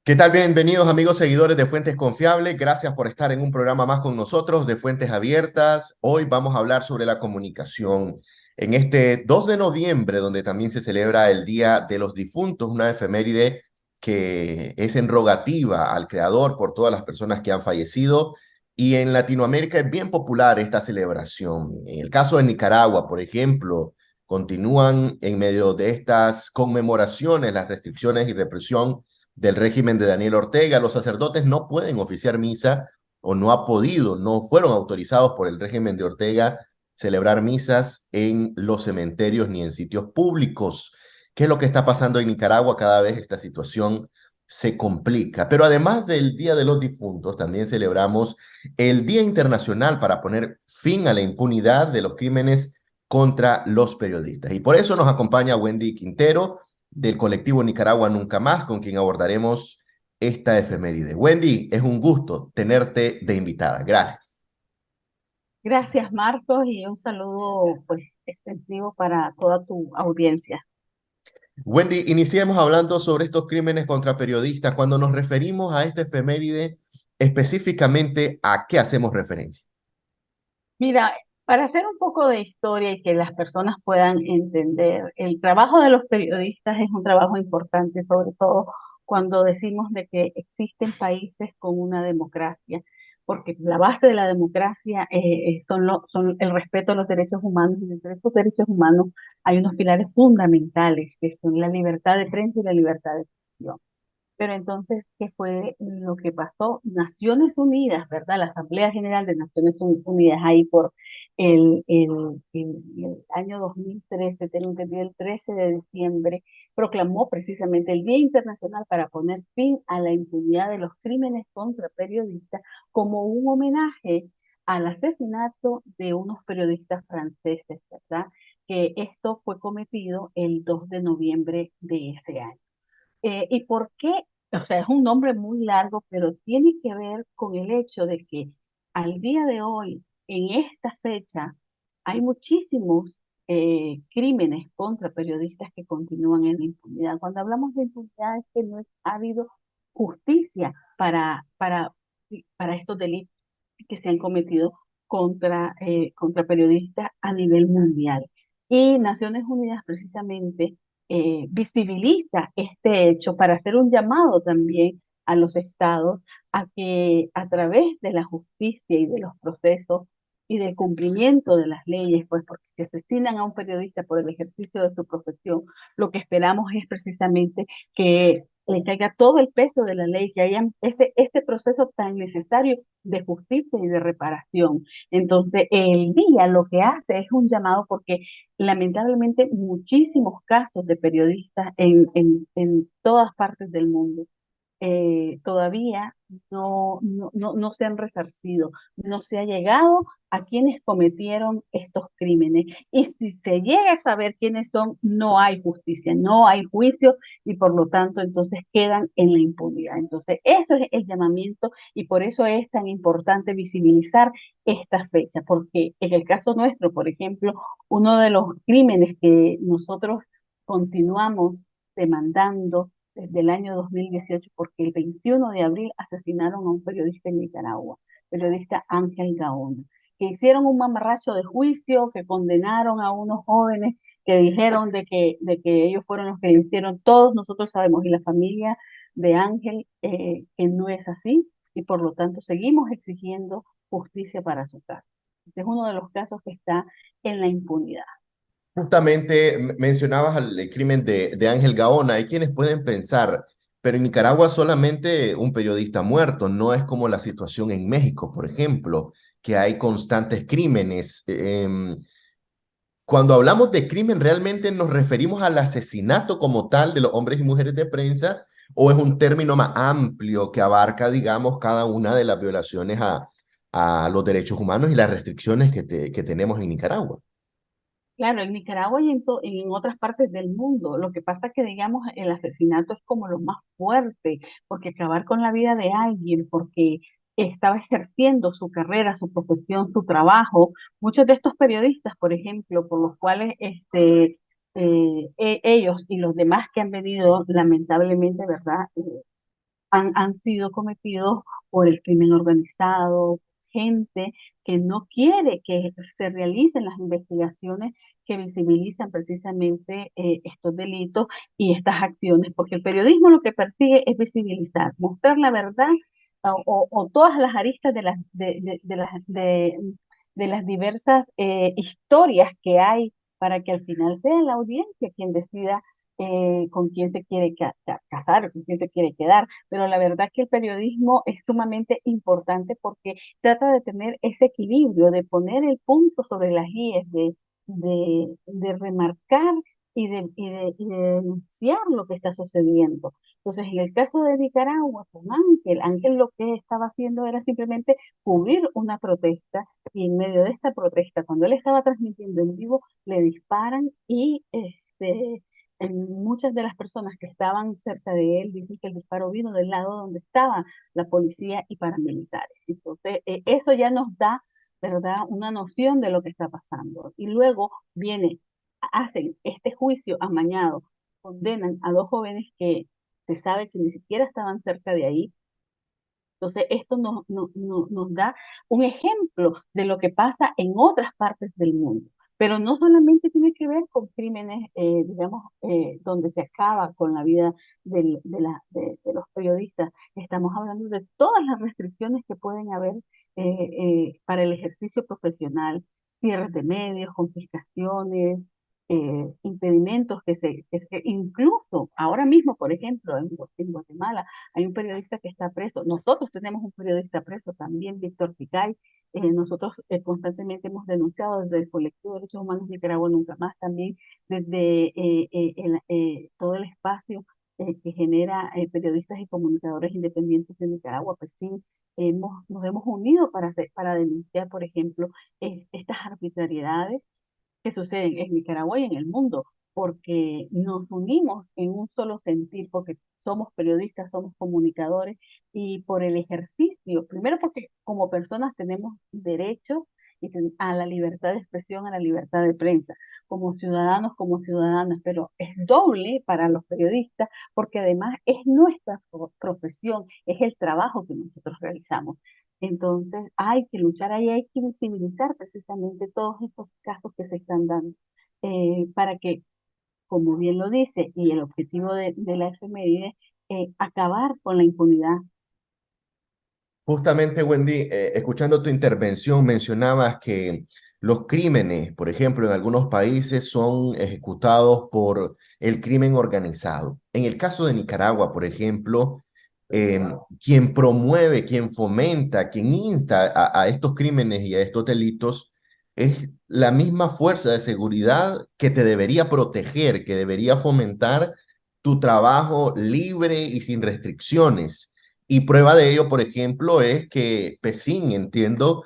¿Qué tal? Bienvenidos amigos seguidores de Fuentes Confiables. Gracias por estar en un programa más con nosotros de Fuentes Abiertas. Hoy vamos a hablar sobre la comunicación. En este 2 de noviembre, donde también se celebra el Día de los Difuntos, una efeméride que es en rogativa al Creador por todas las personas que han fallecido. Y en Latinoamérica es bien popular esta celebración. En el caso de Nicaragua, por ejemplo, continúan en medio de estas conmemoraciones las restricciones y represión del régimen de Daniel Ortega. Los sacerdotes no pueden oficiar misa o no ha podido, no fueron autorizados por el régimen de Ortega celebrar misas en los cementerios ni en sitios públicos. ¿Qué es lo que está pasando en Nicaragua? Cada vez esta situación se complica. Pero además del Día de los Difuntos, también celebramos el Día Internacional para poner fin a la impunidad de los crímenes contra los periodistas. Y por eso nos acompaña Wendy Quintero, del colectivo Nicaragua Nunca Más, con quien abordaremos esta efeméride. Wendy, es un gusto tenerte de invitada. Gracias. Gracias, Marcos, y un saludo pues extensivo para toda tu audiencia. Wendy, iniciemos hablando sobre estos crímenes contra periodistas. Cuando nos referimos a esta efeméride, específicamente, ¿a qué hacemos referencia? Mira, para hacer un poco de historia y que las personas puedan entender, el trabajo de los periodistas es un trabajo importante, sobre todo cuando decimos de que existen países con una democracia, porque la base de la democracia son el respeto a los derechos humanos, y entre esos derechos humanos hay unos pilares fundamentales que son la libertad de prensa y la libertad de expresión. Pero entonces, ¿qué fue lo que pasó? Naciones Unidas, ¿verdad? La Asamblea General de Naciones Unidas, ahí por el año 2013, tengo entendido, el 13 de diciembre, proclamó precisamente el Día Internacional para poner fin a la impunidad de los crímenes contra periodistas como un homenaje al asesinato de unos periodistas franceses, ¿verdad? Que esto fue cometido el 2 de noviembre de ese año. ¿Y por qué? O sea, es un nombre muy largo, pero tiene que ver con el hecho de que al día de hoy, en esta fecha, hay muchísimos crímenes contra periodistas que continúan en la impunidad. Cuando hablamos de impunidad es que ha habido justicia para estos delitos que se han cometido contra periodistas a nivel mundial. Y Naciones Unidas precisamente visibiliza este hecho para hacer un llamado también a los estados a que a través de la justicia y de los procesos y del cumplimiento de las leyes, pues porque si asesinan a un periodista por el ejercicio de su profesión, lo que esperamos es precisamente que le caiga todo el peso de la ley, que haya este proceso tan necesario de justicia y de reparación. Entonces, el día lo que hace es un llamado porque lamentablemente muchísimos casos de periodistas en todas partes del mundo todavía no se han resarcido, no se ha llegado a quienes cometieron estos crímenes. Y si se llega a saber quiénes son, no hay justicia, no hay juicio y por lo tanto entonces quedan en la impunidad. Entonces eso es el llamamiento y por eso es tan importante visibilizar esta fecha, porque en el caso nuestro, por ejemplo, uno de los crímenes que nosotros continuamos demandando desde el año 2018, porque el 21 de abril asesinaron a un periodista en Nicaragua, periodista Ángel Gaona, que hicieron un mamarracho de juicio, que condenaron a unos jóvenes que dijeron de que ellos fueron los que le hicieron, todos nosotros sabemos, y la familia de Ángel, que no es así, y por lo tanto seguimos exigiendo justicia para su caso. Este es uno de los casos que está en la impunidad. Justamente mencionabas el crimen de Ángel Gaona. Hay quienes pueden pensar, pero en Nicaragua solamente un periodista muerto, no es como la situación en México, por ejemplo, que hay constantes crímenes. Cuando hablamos de crimen, ¿realmente nos referimos al asesinato como tal de los hombres y mujeres de prensa o es un término más amplio que abarca, digamos, cada una de las violaciones a los derechos humanos y las restricciones que tenemos en Nicaragua? Claro, en Nicaragua y en otras partes del mundo. Lo que pasa es que, digamos, el asesinato es como lo más fuerte, porque acabar con la vida de alguien, porque estaba ejerciendo su carrera, su profesión, su trabajo. Muchos de estos periodistas, por ejemplo, por los cuales ellos y los demás que han venido, lamentablemente, ¿verdad? Han sido cometidos por el crimen organizado, gente que no quiere que se realicen las investigaciones que visibilizan precisamente estos delitos y estas acciones, porque el periodismo lo que persigue es visibilizar, mostrar la verdad o todas las aristas de las diversas historias que hay para que al final sea la audiencia quien decida con quién se quiere casar, con quién se quiere quedar, pero la verdad que el periodismo es sumamente importante porque trata de tener ese equilibrio, de poner el punto sobre las íes, de remarcar y de denunciar lo que está sucediendo. Entonces, en el caso de Nicaragua, con Ángel lo que estaba haciendo era simplemente cubrir una protesta y en medio de esta protesta, cuando él estaba transmitiendo en vivo, le disparan y muchas de las personas que estaban cerca de él dicen que el disparo vino del lado donde estaba la policía y paramilitares. Entonces, eso ya nos da, ¿verdad?, una noción de lo que está pasando. Y luego hacen este juicio amañado, condenan a dos jóvenes que se sabe que ni siquiera estaban cerca de ahí. Entonces, esto nos da un ejemplo de lo que pasa en otras partes del mundo. Pero no solamente tiene que ver con crímenes, digamos, donde se acaba con la vida de los periodistas. Estamos hablando de todas las restricciones que pueden haber para el ejercicio profesional, cierres de medios, confiscaciones, impedimentos incluso ahora mismo, por ejemplo, en Guatemala, hay un periodista que está preso. Nosotros tenemos un periodista preso también, Víctor Picay. Nosotros constantemente hemos denunciado desde el colectivo de derechos humanos Nicaragua Nunca Más, también desde todo el espacio que genera periodistas y comunicadores independientes de Nicaragua. Pues sí, nos hemos unido para denunciar, por ejemplo, estas arbitrariedades que suceden en Nicaragua y en el mundo, porque nos unimos en un solo sentir, porque somos periodistas, somos comunicadores y por el ejercicio, primero porque como personas tenemos derechos a la libertad de expresión, a la libertad de prensa, como ciudadanos, como ciudadanas, pero es doble para los periodistas porque además es nuestra profesión, es el trabajo que nosotros realizamos. Entonces hay que luchar ahí, hay que visibilizar precisamente todos estos casos que se están dando para que, como bien lo dice, y el objetivo de la efeméride, acabar con la impunidad. Justamente, Wendy, escuchando tu intervención, mencionabas que los crímenes, por ejemplo, en algunos países son ejecutados por el crimen organizado. En el caso de Nicaragua, por ejemplo, eh, quien promueve, quien fomenta, quien insta a estos crímenes y a estos delitos es la misma fuerza de seguridad que te debería proteger, que debería fomentar tu trabajo libre y sin restricciones. Y prueba de ello, por ejemplo, es que PECIN, entiendo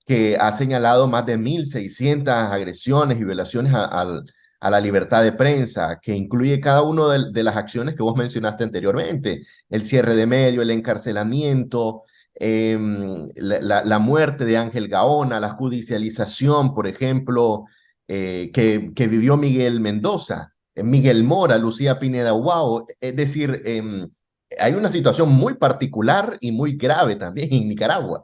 que ha señalado más de 1.600 agresiones y violaciones a la libertad de prensa, que incluye cada una de las acciones que vos mencionaste anteriormente, el cierre de medio, el encarcelamiento, la muerte de Ángel Gaona, la judicialización, por ejemplo, que vivió Miguel Mendoza, Miguel Mora, Lucía Pineda Guau, es decir, hay una situación muy particular y muy grave también en Nicaragua.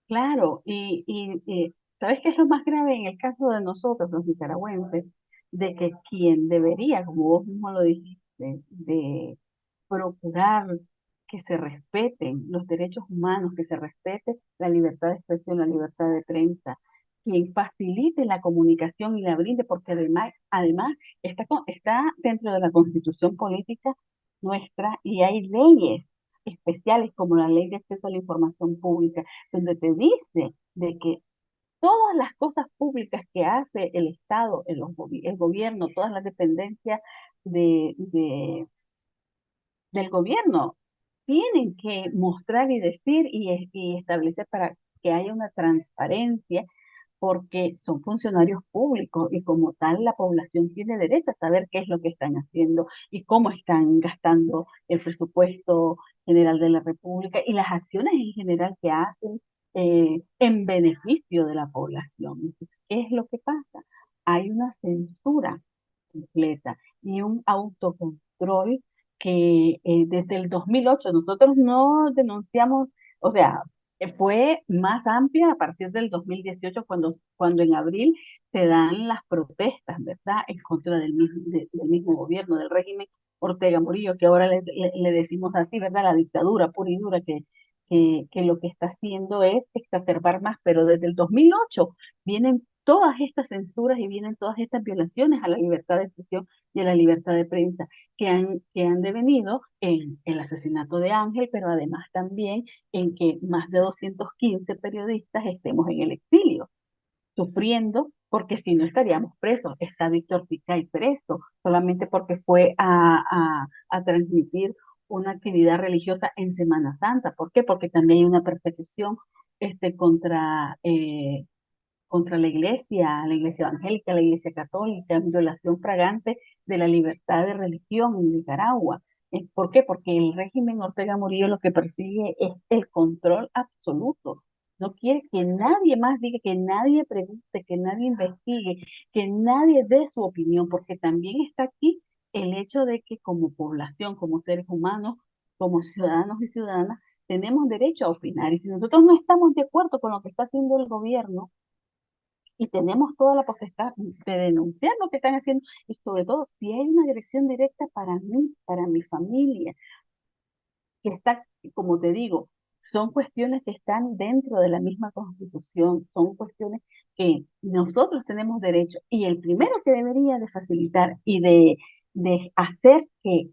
Claro, ¿sabes qué es lo más grave en el caso de nosotros, los nicaragüenses? De que quien debería, como vos mismo lo dijiste, de procurar que se respeten los derechos humanos, que se respete la libertad de expresión, la libertad de prensa, quien facilite la comunicación y la brinde, porque además está dentro de la constitución política nuestra y hay leyes especiales como la ley de acceso a la información pública, donde te dice de que todas las cosas públicas que hace el Estado, el gobierno, todas las dependencias de, de- del gobierno, tienen que mostrar y decir y establecer para que haya una transparencia, porque son funcionarios públicos y como tal la población tiene derecho a saber qué es lo que están haciendo y cómo están gastando el presupuesto general de la República y las acciones en general que hacen en beneficio de la población. Entonces, ¿qué es lo que pasa? Hay una censura completa y un autocontrol que desde el 2008 nosotros no denunciamos, o sea, fue más amplia a partir del 2018 cuando en abril se dan las protestas, ¿verdad?, en contra del mismo gobierno, del régimen Ortega Murillo, que ahora le decimos así, ¿verdad?, la dictadura pura y dura que lo que está haciendo es exacerbar más, pero desde el 2008 vienen todas estas censuras y vienen todas estas violaciones a la libertad de expresión y a la libertad de prensa que han devenido en el asesinato de Ángel, pero además también en que más de 215 periodistas estemos en el exilio, sufriendo, porque si no estaríamos presos. Está Víctor Picay preso solamente porque fue a transmitir una actividad religiosa en Semana Santa. ¿Por qué? Porque también hay una persecución contra la iglesia evangélica, la iglesia católica, en violación fragante de la libertad de religión en Nicaragua. ¿Por qué? Porque el régimen Ortega Murillo lo que persigue es el control absoluto. No quiere que nadie más diga, que nadie pregunte, que nadie investigue, que nadie dé su opinión, porque también está aquí el hecho de que como población, como seres humanos, como ciudadanos y ciudadanas, tenemos derecho a opinar. Y si nosotros no estamos de acuerdo con lo que está haciendo el gobierno, y tenemos toda la potestad de denunciar lo que están haciendo y sobre todo si hay una agresión directa para mí, para mi familia, que está, como te digo, son cuestiones que están dentro de la misma Constitución, son cuestiones que nosotros tenemos derecho y el primero que debería de facilitar y de hacer que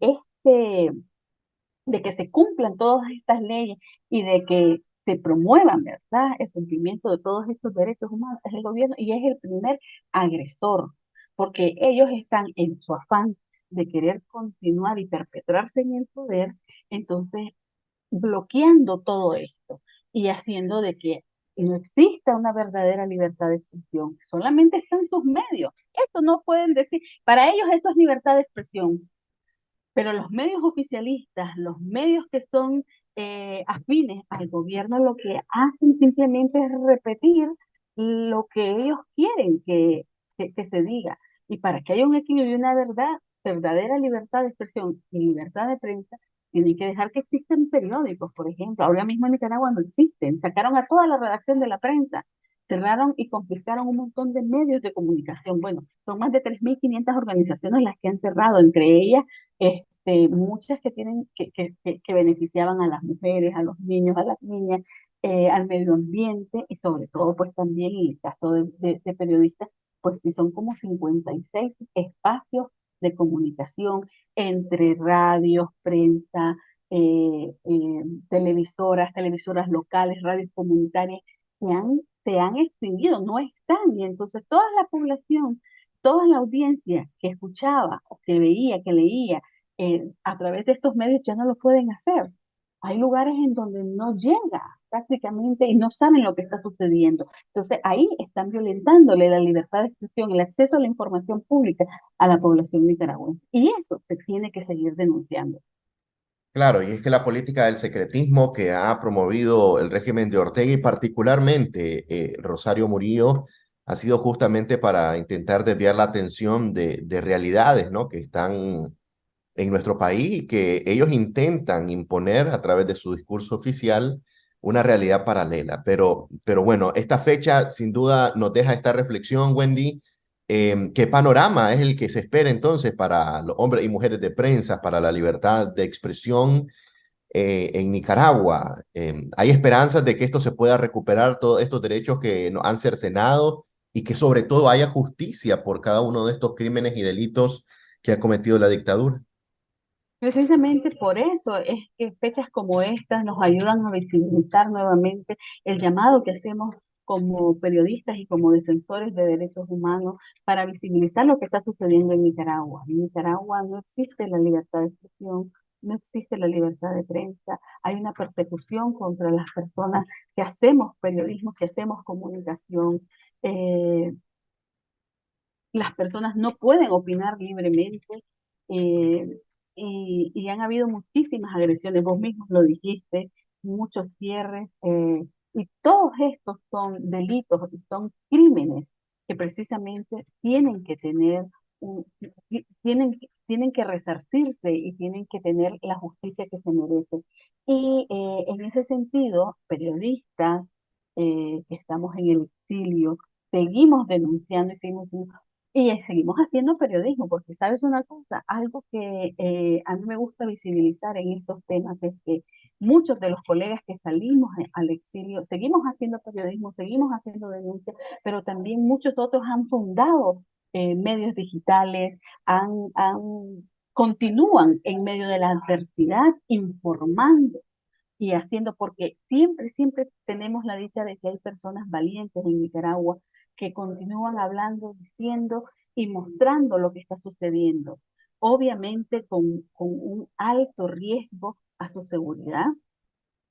de que se cumplan todas estas leyes y de que se promuevan, ¿verdad?, el cumplimiento de todos estos derechos humanos es el gobierno y es el primer agresor, porque ellos están en su afán de querer continuar y perpetrarse en el poder, entonces bloqueando todo esto y haciendo de que no exista una verdadera libertad de expresión. Solamente están sus medios. Esto no pueden decir, para ellos esto es libertad de expresión, pero los medios oficialistas, los medios que son afines al gobierno, lo que hacen simplemente es repetir lo que ellos quieren que se diga. Y para que haya un equilibrio y una verdadera libertad de expresión y libertad de prensa, tienen que dejar que existen periódicos, por ejemplo. Ahora mismo en Nicaragua no existen. Sacaron a toda la redacción de la prensa, cerraron y confiscaron un montón de medios de comunicación. Bueno, son más de 3.500 organizaciones las que han cerrado, entre ellas muchas que tienen que beneficiaban a las mujeres, a los niños, a las niñas, al medio ambiente y sobre todo pues también en el caso de periodistas, pues sí son como 56 espacios de comunicación entre radios, prensa, televisoras locales, radios comunitarias, se han extinguido, no están. Y entonces toda la población, toda la audiencia que escuchaba, o que veía, que leía, a través de estos medios ya no lo pueden hacer. Hay lugares en donde no llega prácticamente y no saben lo que está sucediendo. Entonces ahí están violentándole la libertad de expresión, el acceso a la información pública a la población nicaragüense. Y eso se tiene que seguir denunciando. Claro, y es que la política del secretismo que ha promovido el régimen de Ortega y particularmente Rosario Murillo ha sido justamente para intentar desviar la atención de realidades, ¿no?, que están en nuestro país y que ellos intentan imponer a través de su discurso oficial una realidad paralela. Pero bueno, esta fecha sin duda nos deja esta reflexión, Wendy. ¿Qué panorama es el que se espera entonces para los hombres y mujeres de prensa, para la libertad de expresión en Nicaragua? ¿Hay esperanzas de que esto se pueda recuperar, todos estos derechos que nos han cercenado y que sobre todo haya justicia por cada uno de estos crímenes y delitos que ha cometido la dictadura? Precisamente por eso es que fechas como estas nos ayudan a visibilizar nuevamente el llamado que hacemos como periodistas y como defensores de derechos humanos para visibilizar lo que está sucediendo en Nicaragua. En Nicaragua no existe la libertad de expresión, no existe la libertad de prensa, hay una persecución contra las personas que hacemos periodismo, que hacemos comunicación. Eh, las personas no pueden opinar libremente, eh, y han habido muchísimas agresiones, vos mismos lo dijiste, muchos cierres, y todos estos son delitos y son crímenes que precisamente tienen que tener un- tienen que resarcirse y tienen que tener la justicia que se merece. Y en ese sentido, periodistas que estamos en el exilio, seguimos denunciando y seguimos haciendo periodismo, porque sabes una cosa, algo que a mí me gusta visibilizar en estos temas es que muchos de los colegas que salimos al exilio, seguimos haciendo periodismo, seguimos haciendo denuncias, pero también muchos otros han fundado medios digitales, continúan en medio de la adversidad informando y haciendo, porque siempre, siempre tenemos la dicha de que hay personas valientes en Nicaragua que continúan hablando, diciendo y mostrando lo que está sucediendo, obviamente con un alto riesgo a su seguridad.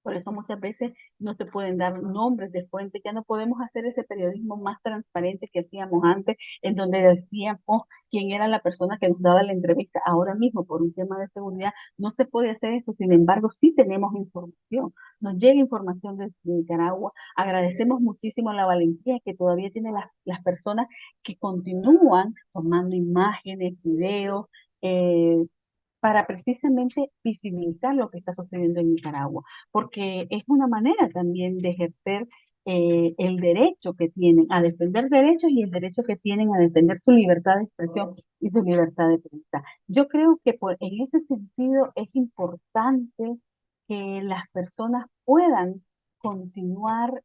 Por eso muchas veces no se pueden dar nombres de fuentes, ya no podemos hacer ese periodismo más transparente que hacíamos antes, en donde decíamos quién era la persona que nos daba la entrevista. Ahora mismo, por un tema de seguridad, no se puede hacer eso, sin embargo, sí tenemos información, nos llega información desde Nicaragua. Agradecemos muchísimo la valentía que todavía tienen las personas que continúan tomando imágenes, videos, eh, para precisamente visibilizar lo que está sucediendo en Nicaragua, porque es una manera también de ejercer el derecho que tienen a defender derechos y el derecho que tienen a defender su libertad de expresión y su libertad de prensa. Yo creo que en ese sentido es importante que las personas puedan continuar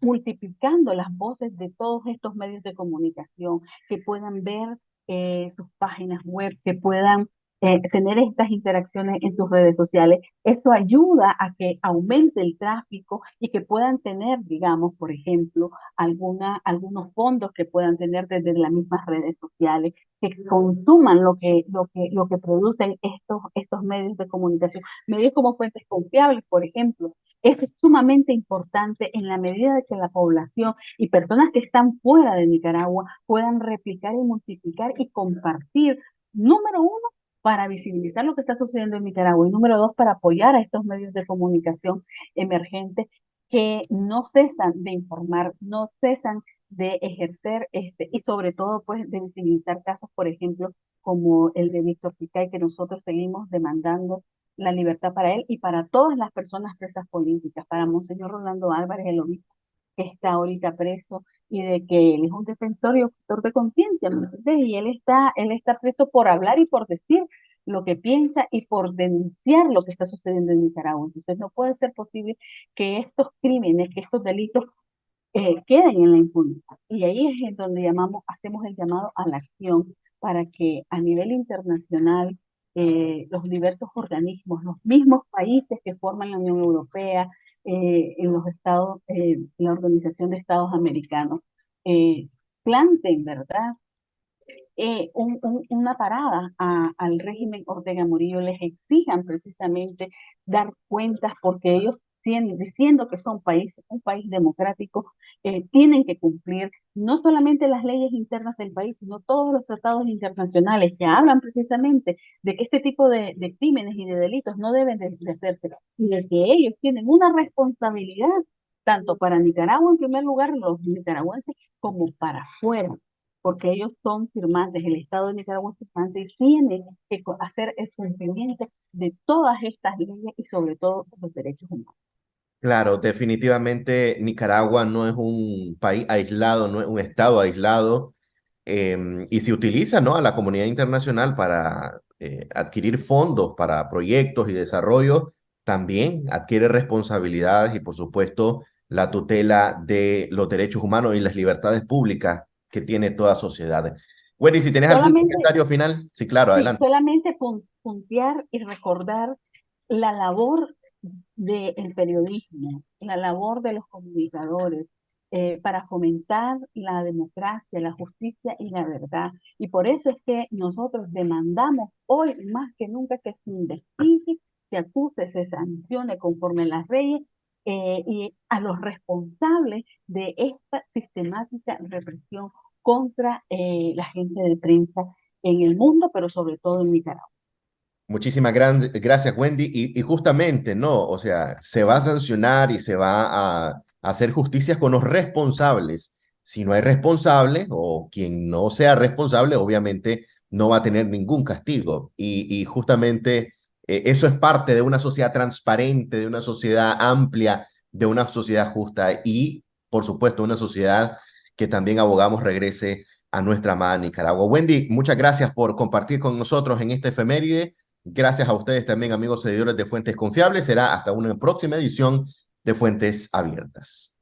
multiplicando las voces de todos estos medios de comunicación, que puedan ver sus páginas web, que puedan tener estas interacciones en sus redes sociales. Eso ayuda a que aumente el tráfico y que puedan tener, digamos, por ejemplo, algunos fondos que puedan tener desde las mismas redes sociales, que consuman lo que producen estos medios de comunicación. Medios como fuentes confiables, por ejemplo. Es sumamente importante en la medida de que la población y personas que están fuera de Nicaragua puedan replicar y multiplicar y compartir, número uno, para visibilizar lo que está sucediendo en Nicaragua y número dos, para apoyar a estos medios de comunicación emergentes que no cesan de informar, no cesan de ejercer y sobre todo pues de visibilizar casos, por ejemplo, como el de Víctor Picay, que nosotros seguimos demandando la libertad para él y para todas las personas presas políticas, para Monseñor Rolando Álvarez, el obispo que está ahorita preso, y de que él es un defensor y objetor de conciencia, ¿me entiendes? Y él está preso por hablar y por decir lo que piensa y por denunciar lo que está sucediendo en Nicaragua. Entonces no puede ser posible que estos crímenes, que estos delitos queden en la impunidad. Y ahí es en donde hacemos el llamado a la acción para que a nivel internacional los diversos organismos, los mismos países que forman la Unión Europea, en los estados, la Organización de Estados Americanos, eh, planten, ¿verdad? Una parada al régimen Ortega Murillo, les exijan precisamente dar cuentas porque ellos diciendo que son un país democrático, tienen que cumplir no solamente las leyes internas del país, sino todos los tratados internacionales que hablan precisamente de que este tipo de crímenes y de delitos no deben de hacerse y de que ellos tienen una responsabilidad tanto para Nicaragua en primer lugar, los nicaragüenses, como para afuera porque ellos son firmantes, el Estado de Nicaragua es firmante y tiene que hacer el cumplimiento de todas estas leyes y sobre todo los derechos humanos. Claro, definitivamente Nicaragua no es un país aislado, no es un estado aislado, y se utiliza, ¿no?, a la comunidad internacional para adquirir fondos para proyectos y desarrollo, también adquiere responsabilidades y, por supuesto, la tutela de los derechos humanos y las libertades públicas que tiene toda sociedad. Wendy, si tienes algún Solamente, comentario final, sí, claro, sí, adelante. solamente puntear y recordar la labor del periodismo, la labor de los comunicadores para fomentar la democracia, la justicia y la verdad. Y por eso es que nosotros demandamos hoy más que nunca que se investigue, se acuse, se sancione conforme las leyes y a los responsables de esta sistemática represión contra la gente de prensa en el mundo, pero sobre todo en Nicaragua. Muchísimas gracias, Wendy. Y justamente, ¿no? O sea, se va a sancionar y se va a hacer justicia con los responsables Si no hay responsable o quien no sea responsable, obviamente no va a tener ningún castigo. Y justamente eso es parte de una sociedad transparente, de una sociedad amplia, de una sociedad justa y, por supuesto, una sociedad que también abogamos regrese a nuestra amada Nicaragua. Wendy, muchas gracias por compartir con nosotros en esta efeméride. Gracias a ustedes también, amigos seguidores de Fuentes Confiables. Será hasta una próxima edición de Fuentes Abiertas.